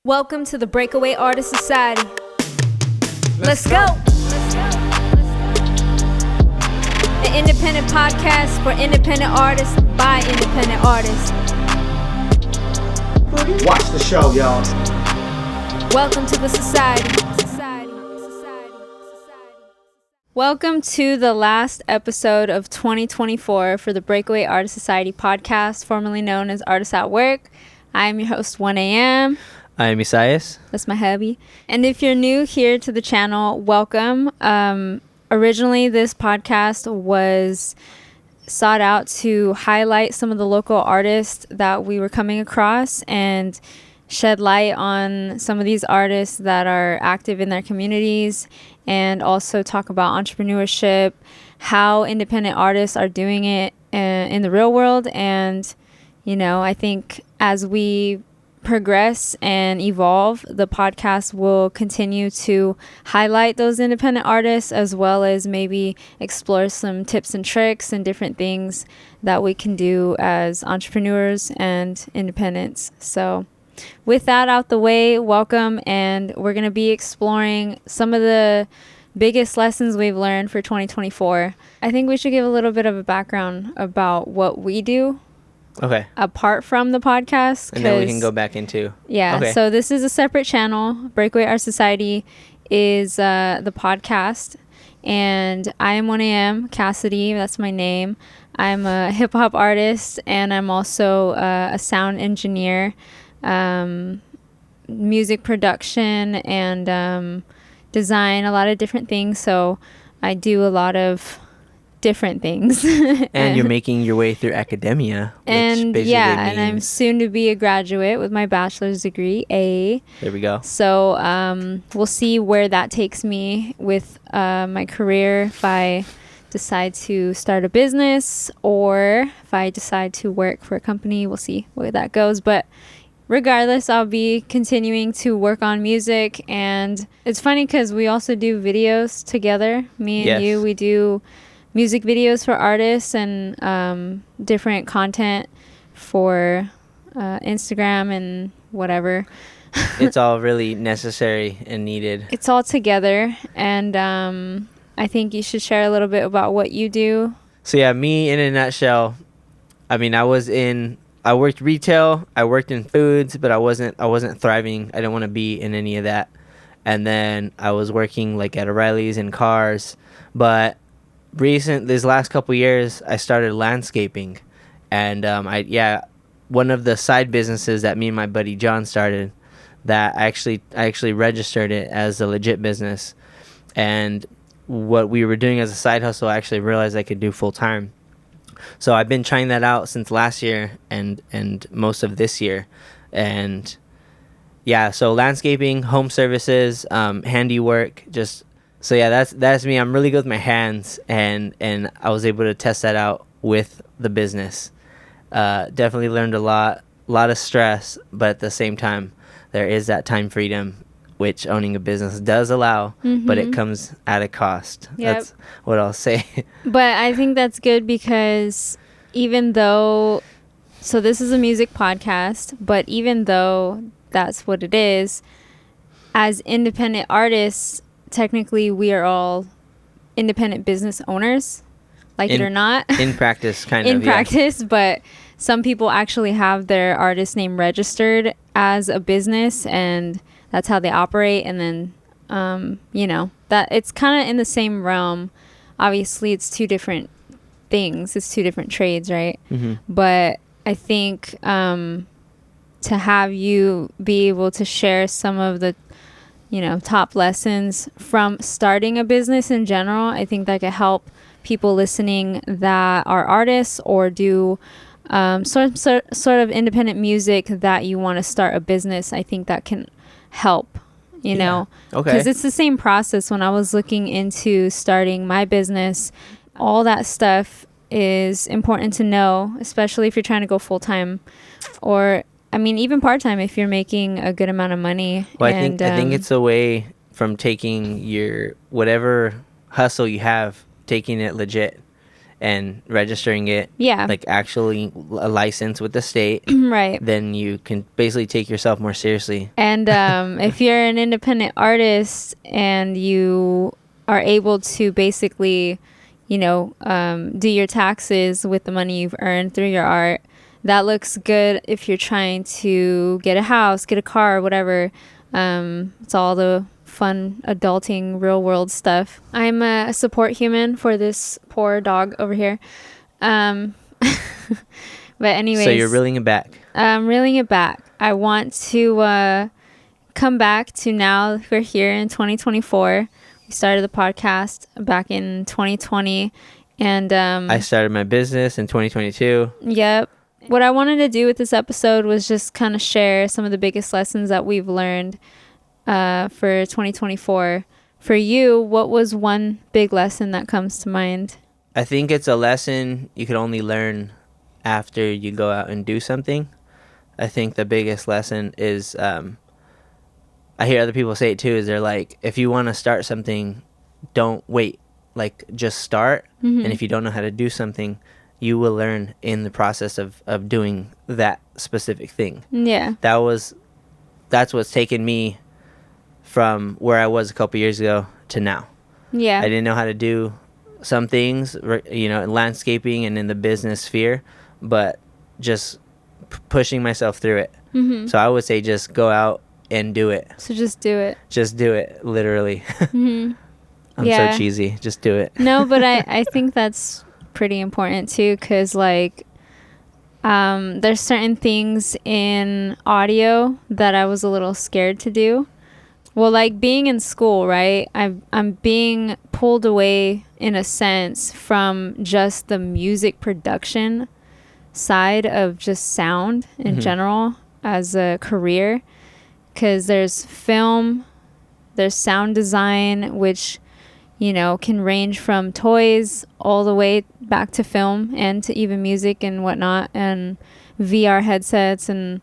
Welcome to the Breakaway Artist Society. Let's go! An independent podcast for independent artists by independent artists. Watch the show, y'all. Welcome to the society. Welcome to the last episode of 2024 for the Breakaway Artist Society podcast, formerly known as Artists at Work. I am your host, 1am. I am Isaias. That's my hubby. And if you're new here to the channel, welcome. Originally, this podcast was sought out to highlight some of the local artists that we were coming across and shed light on some of these artists that are active in their communities, and also talk about entrepreneurship, how independent artists are doing it in the real world. And, you know, I think as we progress and evolve, the podcast will continue to highlight those independent artists, as well as maybe explore some tips and tricks and different things that we can do as entrepreneurs and independents. So with that out the way, welcome, and we're going to be exploring some of the biggest lessons we've learned for 2024. I think we should give a little bit of a background about what we do. Okay. Apart from the podcast. And then we can go back into. Yeah. Okay. So this is a separate channel. Breakaway Art Society is the podcast. And I am 1am, Cassidy. That's my name. I'm a hip hop artist, and I'm also a sound engineer, music production, and design, a lot of different things. So I do a lot of different things. And you're making your way through academia, which and basically yeah, means... and I'm soon to be a graduate with my bachelor's degree, A. There we go. So we'll see where that takes me with my career, if I decide to start a business or if I decide to work for a company. We'll see where that goes, but regardless, I'll be continuing to work on music. And it's funny because we also do videos together, me and you. We do music videos for artists and different content for Instagram and whatever. It's all really necessary and needed. It's all together. And I think you should share a little bit about what you do. So yeah, me in a nutshell, I mean, I worked retail, I worked in foods, but I wasn't thriving. I didn't want to be in any of that. And then I was working like at O'Reilly's in cars, but these last couple years I started landscaping. And one of the side businesses that me and my buddy John started, that I actually registered it as a legit business. And what we were doing as a side hustle, I actually realized I could do full time. So I've been trying that out since last year and most of this year. And yeah, so landscaping, home services, handiwork, so yeah, that's me. I'm really good with my hands, and I was able to test that out with the business. Definitely learned a lot of stress, but at the same time, there is that time freedom, which owning a business does allow, but it comes at a cost. Yep. That's what I'll say. But I think that's good because so this is a music podcast, but even though that's what it is, as independent artists, technically we are all independent business owners, like it or not. In practice, kind of. In practice, but some people actually have their artist name registered as a business, and that's how they operate. And then, that it's kind of in the same realm. Obviously, it's two different things. It's two different trades, right? Mm-hmm. But I think to have you be able to share some of the top lessons from starting a business in general, I think that could help people listening that are artists or do sort of independent music that you want to start a business. I think that can help, know, because it's the same process. When I was looking into starting my business, all that stuff is important to know, especially if you're trying to go full time, or even part-time if you're making a good amount of money. Well, I think it's a way from taking your whatever hustle you have, taking it legit and registering it, Yeah. like actually a license with the state, Right. then you can basically take yourself more seriously. And if you're an independent artist and you are able to basically, do your taxes with the money you've earned through your art, that looks good if you're trying to get a house, get a car, whatever. It's all the fun adulting real world stuff. I'm a support human for this poor dog over here. But anyways, So you're reeling it back. I'm reeling it back. I want to come back to now. We're here in 2024. We started the podcast back in 2020, and I started my business in 2022. Yep. What I wanted to do with this episode was just kind of share some of the biggest lessons that we've learned for 2024. For you, what was one big lesson that comes to mind? I think it's a lesson you could only learn after you go out and do something. I think the biggest lesson is, I hear other people say it too, is they're like, if you want to start something, don't wait. Like, just start. Mm-hmm. And if you don't know how to do something, you will learn in the process of doing that specific thing. Yeah. That's what's taken me from where I was a couple years ago to now. Yeah. I didn't know how to do some things, in landscaping and in the business sphere, but just pushing myself through it. Mm-hmm. So I would say just go out and do it. So just do it. Just do it, literally. Mm-hmm. I'm so cheesy. Just do it. No, but I think that's pretty important too, because there's certain things in audio that I was a little scared to do. Well, like being in school, right? I'm being pulled away in a sense from just the music production side of just sound in general as a career, because there's film, there's sound design, which can range from toys all the way back to film and to even music and whatnot, and VR headsets, and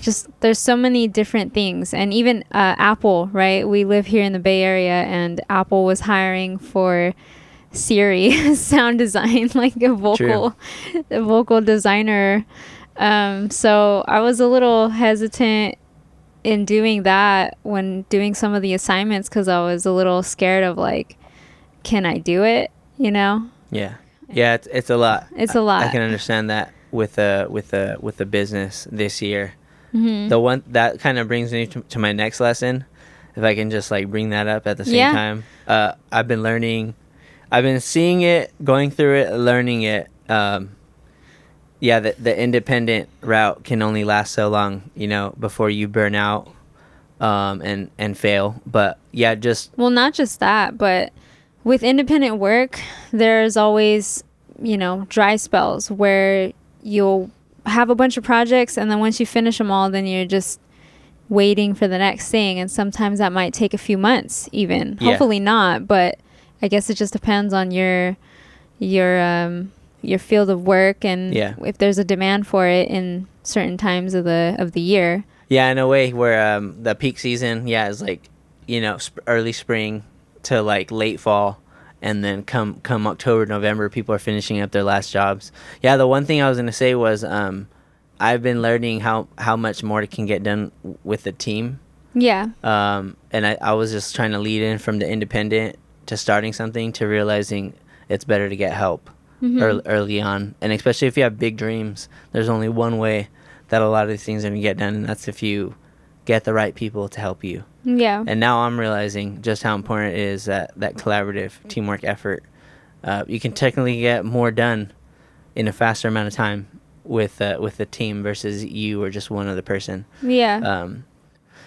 just there's so many different things. And even Apple, right? We live here in the Bay Area, and Apple was hiring for Siri sound design, like a vocal designer. So I was a little hesitant in doing that when doing some of the assignments, because I was a little scared of like, can I do it? Yeah, it's a lot. It's a lot. I can understand that with the business this year. Mm-hmm. The one that kind of brings me to my next lesson, if I can just like bring that up at the same time. I've been seeing it, going through it, learning it. The independent route can only last so long, before you burn out and fail. But yeah, well, not just that, but with independent work, there's always, dry spells where you'll have a bunch of projects, and then once you finish them all, then you're just waiting for the next thing. And sometimes that might take a few months even. Yeah. Hopefully not, but I guess it just depends on your field of work, and if there's a demand for it in certain times of the year. Yeah, in a way where the peak season, is like, early spring to like late fall, and then come October, November, people are finishing up their last jobs. Yeah, the one thing I was gonna say was I've been learning how much more can get done with a team. Yeah. And I was just trying to lead in from the independent to starting something to realizing it's better to get help early on. And especially if you have big dreams, there's only one way that a lot of these things are going to get done, and that's if you get the right people to help you. Yeah. And now I'm realizing just how important it is that collaborative teamwork effort. You can technically get more done in a faster amount of time with a team versus you or just one other person. Yeah.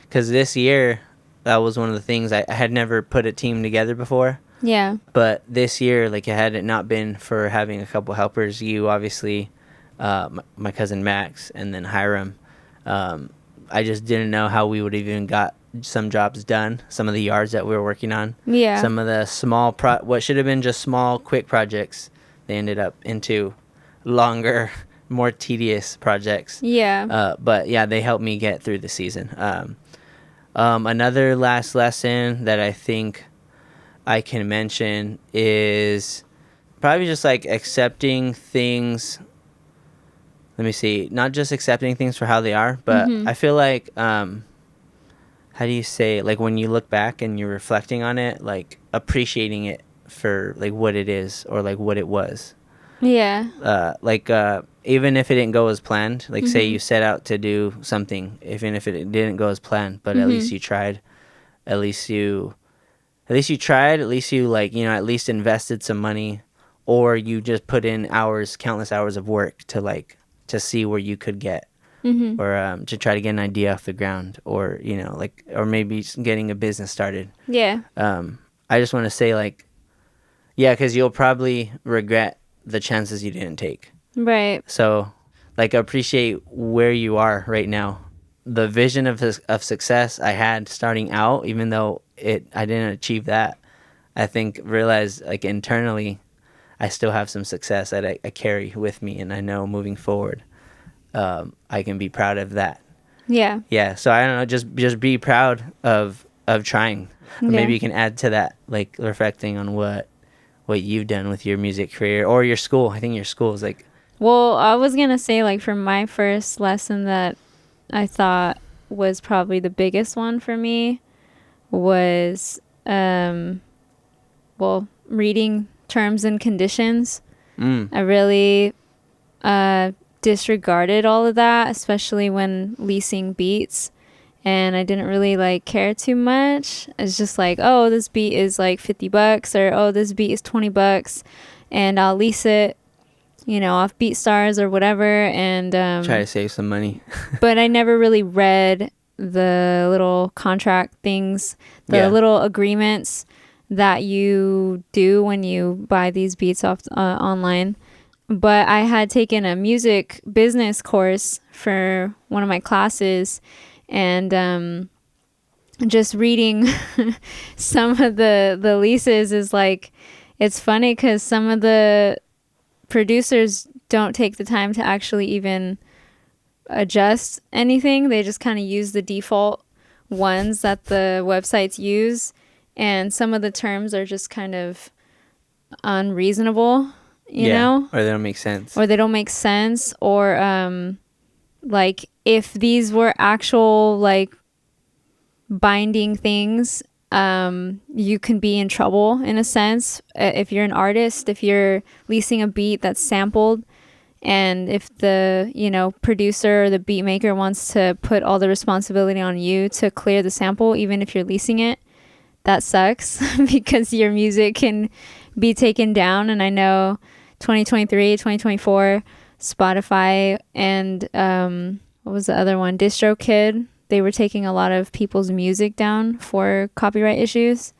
Because this year, that was one of the things I had never put a team together before. Yeah. But this year, like, had it not been for having a couple helpers, you obviously, my cousin Max, and then Hiram, I just didn't know how we would have even got some jobs done, some of the yards that we were working on. Yeah. Some of the small, what should have been just small, quick projects, they ended up into longer, more tedious projects. Yeah. But yeah, they helped me get through the season. Another last lesson that I think I can mention is probably just like accepting things. Let me see. Not just accepting things for how they are, but Mm-hmm. I feel like how do you say, like, when you look back and you're reflecting on it, like appreciating it for like what it is or like what it was. Yeah. Even if it didn't go as planned, like say Mm-hmm. you set out to do something, even if it didn't go as planned, but at least Mm-hmm. you tried. At least you tried, at least you, like, at least invested some money, or you just put in countless hours of work to like to see where you could get, Mm-hmm. or to try to get an idea off the ground, or like, or maybe just getting a business started. Yeah. I just want to say, like, yeah, because you'll probably regret the chances you didn't take. Right. So, like, appreciate where you are right now. The vision of success I had starting out, even though I didn't achieve that, I think realize, like, internally, I still have some success that I carry with me, and I know moving forward, I can be proud of that. Yeah. Yeah. So I don't know, just be proud of trying. Or Yeah. maybe you can add to that, like reflecting on what you've done with your music career or your school. I think your school is like, Well, I was gonna say, like, for my first lesson that I thought was probably the biggest one for me was, well, reading terms and conditions. I really disregarded all of that, especially when leasing beats. And I didn't really like care too much. It's just like, oh, this beat is like $50, or oh, this beat is $20, and I'll lease it, off BeatStars or whatever. And try to save some money. but I never really read the little contract things, the Yeah. little agreements that you do when you buy these beats off online. But I had taken a music business course for one of my classes, and just reading some of the leases is like, it's funny because some of the producers don't take the time to actually even adjust anything. They just kind of use the default ones that the websites use, and some of the terms are just kind of unreasonable, Or they don't make sense. or they don't make sense, or like, if these were actual like binding things, you can be in trouble in a sense. If you're an artist, if you're leasing a beat that's sampled, and if the producer or the beat maker wants to put all the responsibility on you to clear the sample, even if you're leasing it, that sucks because your music can be taken down. And I know 2023, 2024, Spotify and what was the other one, DistroKid, they were taking a lot of people's music down for copyright issues,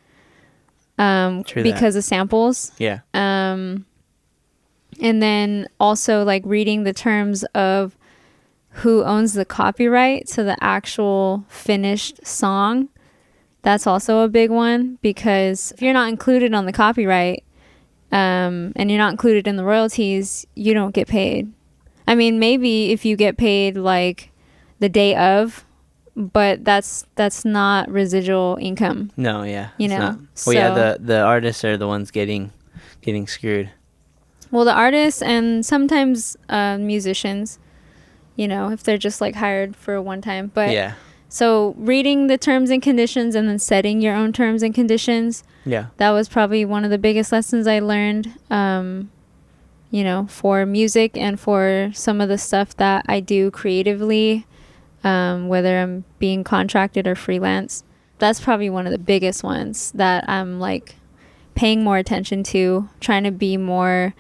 because of samples. Yeah. And then also, like, reading the terms of who owns the copyright to the actual finished song. That's also a big one, because if you're not included on the copyright, and you're not included in the royalties, you don't get paid. I mean, maybe if you get paid like the day of, but that's not residual income. No, yeah. You it's know? not. Well, yeah, the artists are the ones getting screwed. Well, the artists and sometimes musicians, if they're just like hired for one time. But Yeah. so reading the terms and conditions and then setting your own terms and conditions, Yeah. that was probably one of the biggest lessons I learned, for music and for some of the stuff that I do creatively, whether I'm being contracted or freelance. That's probably one of the biggest ones that I'm like paying more attention to, trying to be more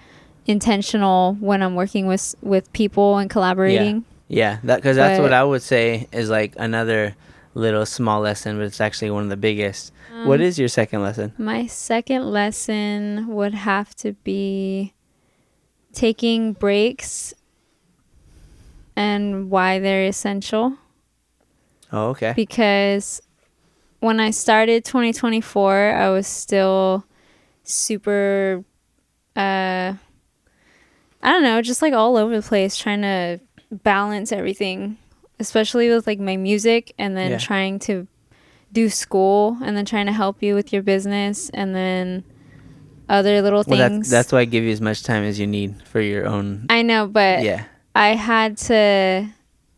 intentional when I'm working with people and collaborating. Yeah, because that's what I would say is like another little small lesson, but it's actually one of the biggest. What is your second lesson? My second lesson would have to be taking breaks and why they're essential. Oh, okay. Because when I started 2024, I was still super, I don't know, just like all over the place, trying to balance everything, especially with like my music, and then trying to do school, and then trying to help you with your business, and then other little Well, things. that's why I give you as much time as you need for your own. I know, but Yeah. I had to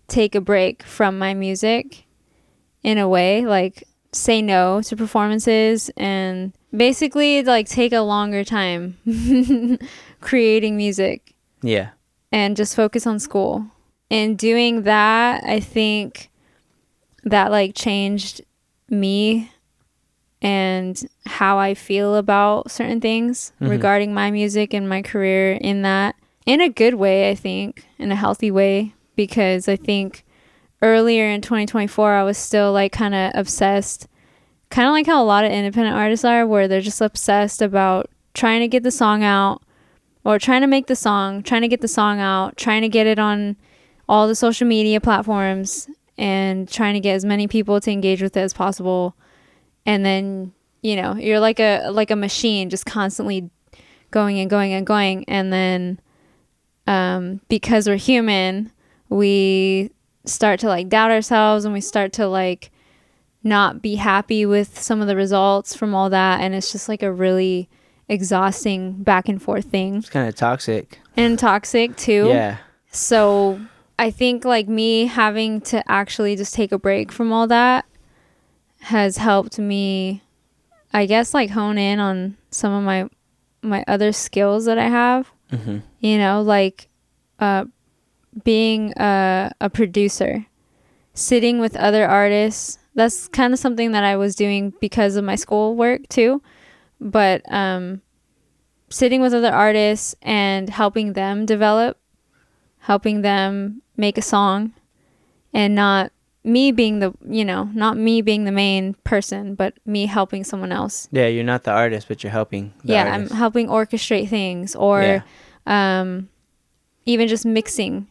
take a break from my music in a way, like say no to performances and basically like take a longer time creating music Yeah. and just focus on school. And doing that, I think that like changed me and how I feel about certain things regarding my music and my career in that, in a good way, I think, in a healthy way, because I think earlier in 2024 I was still like kind of obsessed, kind of like how a lot of independent artists are, where they're just obsessed about trying to get the song out or trying to make the song, trying to get the song out, trying to get it on all the social media platforms and trying to get as many people to engage with it as possible. And then, you know, you're like a machine just constantly going and going and going. And then because we're human, we start to like doubt ourselves and we start to like not be happy with some of the results from all that. And it's just like a really exhausting back and forth thing. It's kind of toxic. And toxic too. Yeah. So I think like me having to actually just take a break from all that has helped me, I guess, like hone in on some of my other skills that I have. You know, like being a producer, sitting with other artists. That's kind of something that I was doing because of my school work too. But sitting with other artists and helping them develop, helping them make a song, and not me being the main person, but me helping someone else. Yeah, you're not the artist, but you're helping the artist. I'm helping orchestrate things, or even just mixing.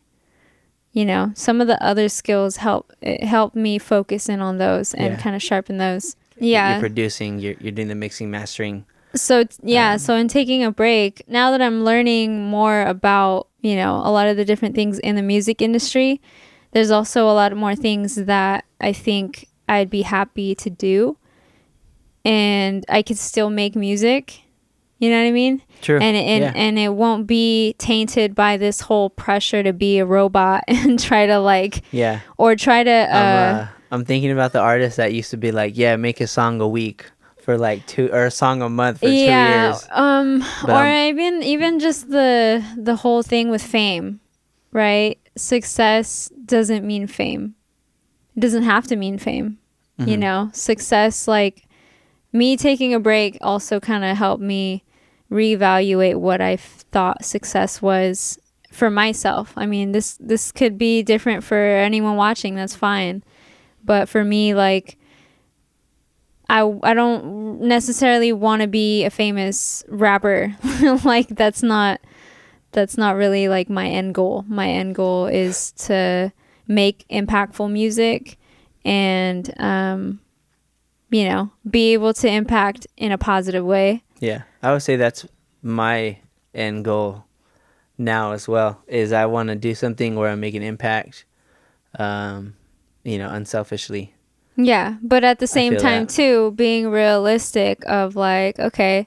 You know, some of the other skills help me focus in on those and kind of sharpen those. Yeah, you're producing, you're doing the mixing, mastering. So so in taking a break, now that I'm learning more about, you know, a lot of the different things in the music industry, there's also a lot more things that I think I'd be happy to do, and I could still make music. You know what I mean? True. And it won't be tainted by this whole pressure to be a robot and try to like or try to. I'm thinking about the artists that used to be like, make a song a week for like 2, or a song a month for 2 years. Or even just the whole thing with fame, right? Success doesn't mean fame. It doesn't have to mean fame. You know, success, like me taking a break also kind of helped me reevaluate what I thought success was for myself. I mean, this could be different for anyone watching. That's fine. But for me, like, I don't necessarily want to be a famous rapper. Like, that's not really like my end goal. My end goal is to make impactful music and, you know, be able to impact in a positive way. Yeah, I would say that's my end goal now as well, is I want to do something where I make an impact, you know, unselfishly. Yeah, but at the same time too, being realistic of like, okay,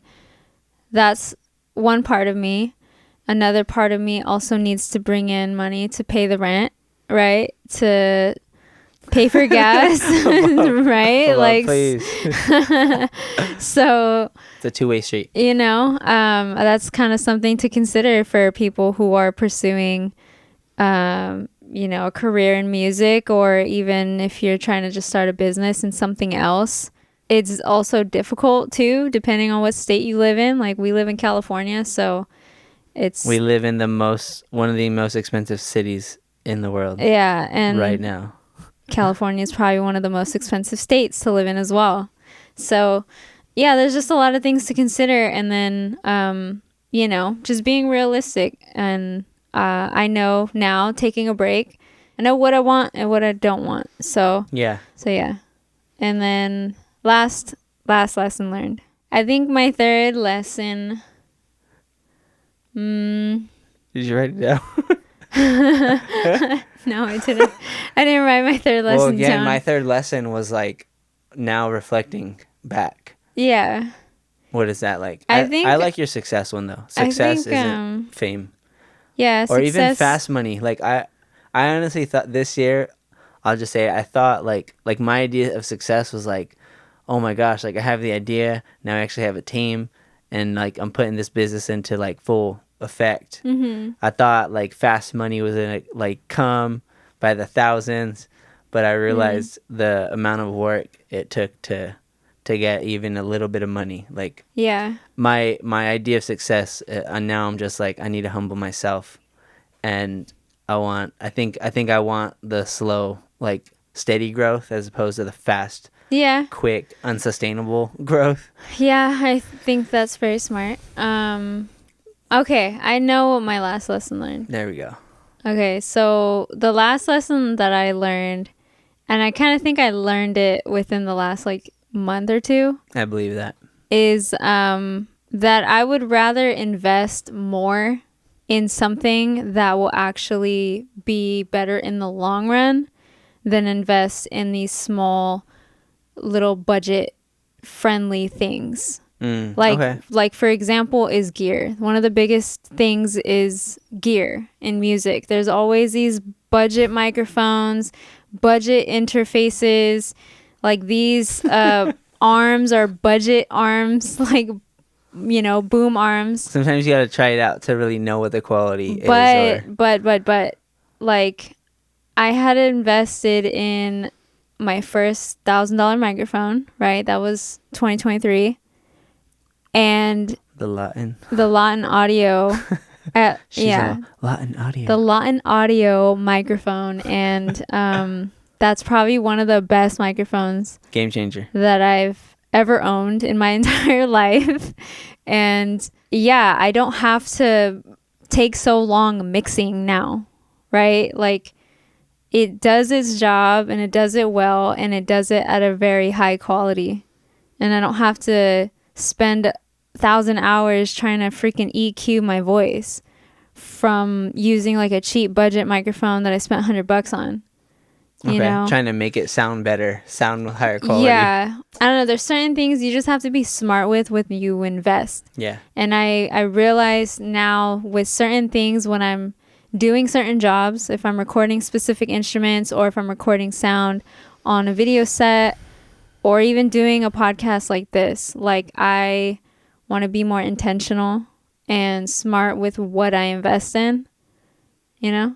that's one part of me. Another part of me also needs to bring in money to pay the rent, right? To pay for gas, right? Like, please. So it's a two-way street. You know, that's kind of something to consider for people who are pursuing, you know, a career in music, or even if you're trying to just start a business in something else. It's also difficult too, depending on what state you live in. Like, we live in California, so we live in one of the most expensive cities in the world. Yeah, and right now, California is probably one of the most expensive states to live in as well. So, yeah, there's just a lot of things to consider, and then, you know, just being realistic. And I know now, taking a break, I know what I want and what I don't want. So yeah. And then last lesson learned. I think my third lesson. Did you write it down? No, I didn't. I didn't write my third lesson down. Well, again, my third lesson was like now reflecting back. Yeah. What is that like? I think I like your success one though. Success isn't fame. Yeah, or even success. fast money. Like I honestly thought this year, I'll just say I thought like my idea of success was like, oh my gosh, like I have the idea, now I actually have a team, and like I'm putting this business into like full effect. Mm-hmm. I thought like fast money was gonna like come by the thousands, but I realized the amount of work it took to get even a little bit of money. Like Yeah. my idea of success, and now I'm just like I need to humble myself, and I think I want the slow, like steady growth as opposed to the fast, Yeah. quick, unsustainable growth. Yeah, I think that's very smart. Okay, I know what my last lesson learned. There we go. Okay, so the last lesson that I learned, and I kind of think I learned it within the last like month or two, I believe that. is that I would rather invest more in something that will actually be better in the long run than invest in these small little budget friendly things. Like for example is gear. One of the biggest things is gear in music. There's always these budget microphones, budget interfaces, like these arms are budget arms, like, you know, boom arms. Sometimes you got to try it out to really know what the quality is. But like I had invested in my first $1,000 microphone, right? That was 2023. And the Latin audio Latin audio. The Latin audio microphone, and that's probably one of the best microphones, game changer, that I've ever owned in my entire life. And yeah, I don't have to take so long mixing now, right? Like it does its job and it does it well and it does it at a very high quality, and I don't have to spend 1,000 hours trying to freaking EQ my voice from using like a cheap budget microphone that I spent $100 on. You know? Trying to make it sound better, sound higher quality. Yeah. I don't know. There's certain things you just have to be smart with when you invest. Yeah. And I realize now with certain things, when I'm doing certain jobs, if I'm recording specific instruments or if I'm recording sound on a video set or even doing a podcast like this, like I want to be more intentional and smart with what I invest in, you know?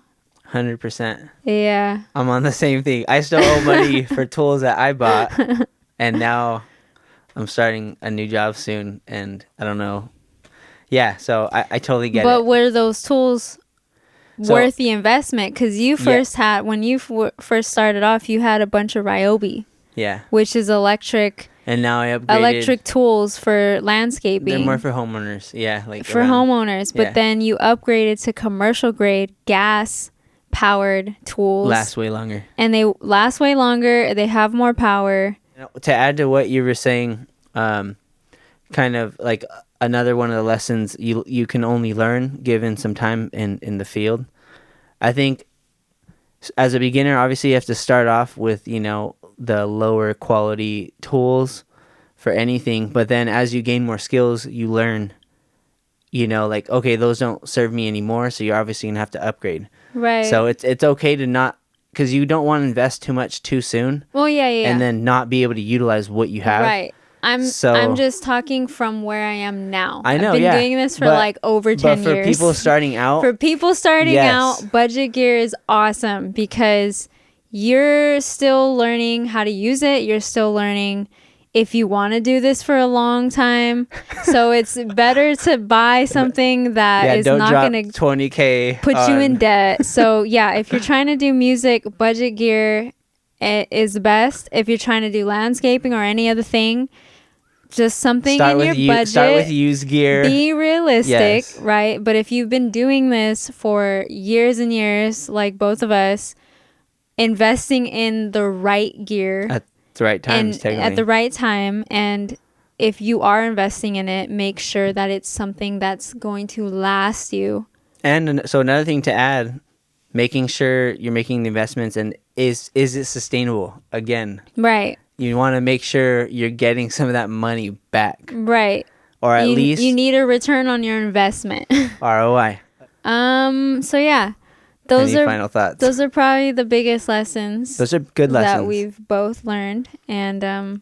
100%. Yeah. I'm on the same thing. I still owe money for tools that I bought, and now I'm starting a new job soon, and I don't know. Yeah, so I totally get it. But were those tools worth the investment? Because you first had, when you first started off, you had a bunch of Ryobi. Yeah. Which is electric. And now I upgraded. Electric tools for landscaping. They're more for homeowners. Yeah. Like for homeowners. But then you upgraded to commercial grade gas powered tools. Last way longer. And they last way longer. They have more power. To add to what you were saying, kind of like another one of the lessons you can only learn given some time in the field. I think as a beginner, obviously you have to start off with, you know, the lower quality tools for anything. But then as you gain more skills, you learn, you know, like, okay, those don't serve me anymore. So you're obviously going to have to upgrade. Right. So it's okay to not, because you don't want to invest too much too soon. Well, yeah. And then not be able to utilize what you have. Right. I'm just talking from where I am now. I know, I've been doing this for like over 10 years. But for people starting out. Out, budget gear is awesome because you're still learning how to use it. You're still learning if you want to do this for a long time. So it's better to buy something that is not going to $20K put you in debt. So yeah, if you're trying to do music, budget gear is the best. If you're trying to do landscaping or any other thing, just something in your budget. Start with used gear. Be realistic, right? But if you've been doing this for years and years, like both of us, investing in the right gear at the right times, at the right time, and if you are investing in it, make sure that it's something that's going to last you. And so another thing to add, making sure you're making the investments, and is it sustainable? Again, right. You want to make sure you're getting some of that money back. Right. or at least you need a return on your investment. ROI. So yeah, those Any are final thoughts? those are probably the biggest lessons. Those are good lessons that we've both learned, and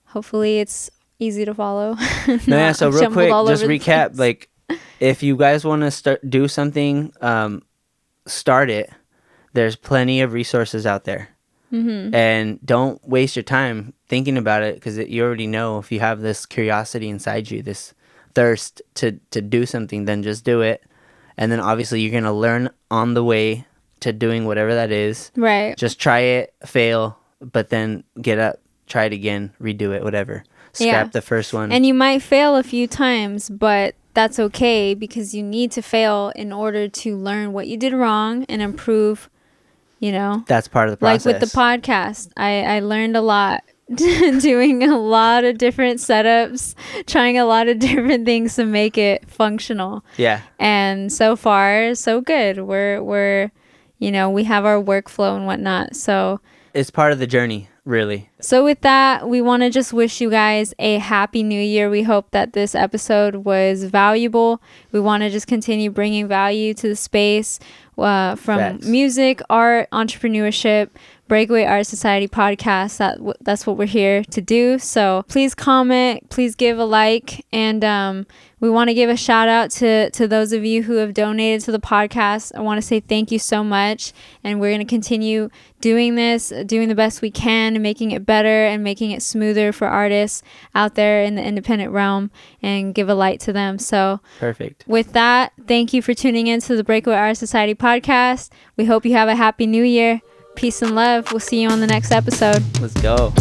hopefully it's easy to follow. No, yeah, so real quick, just recap. Place. Like, if you guys want to do something, start it. There's plenty of resources out there. Mm-hmm. And don't waste your time thinking about it, because you already know if you have this curiosity inside you, this thirst to do something, then just do it. And then obviously you're going to learn on the way to doing whatever that is. Right. Just try it, fail, but then get up, try it again, redo it, whatever. Scrap the first one. And you might fail a few times, but that's okay, because you need to fail in order to learn what you did wrong and improve, That's part of the process. Like with the podcast, I learned a lot doing a lot of different setups, trying a lot of different things to make it functional. Yeah. And so far, so good. We're we have our workflow and whatnot. So it's part of the journey, really. So with that, we want to just wish you guys a happy new year. We hope that this episode was valuable. We want to just continue bringing value to the space from Facts. Music, art, entrepreneurship, Breakaway Art Society podcast. That's what we're here to do. So please comment, please give a like, and we want to give a shout out to those of you who have donated to the podcast. I want to say thank you so much, and we're going to continue doing this, doing the best we can, and making it better and making it smoother for artists out there in the independent realm, and give a light to them. So perfect. With that, thank you for tuning in to the Breakaway Art Society podcast. We hope you have a happy new year. Peace and love. We'll see you on the next episode. Let's go.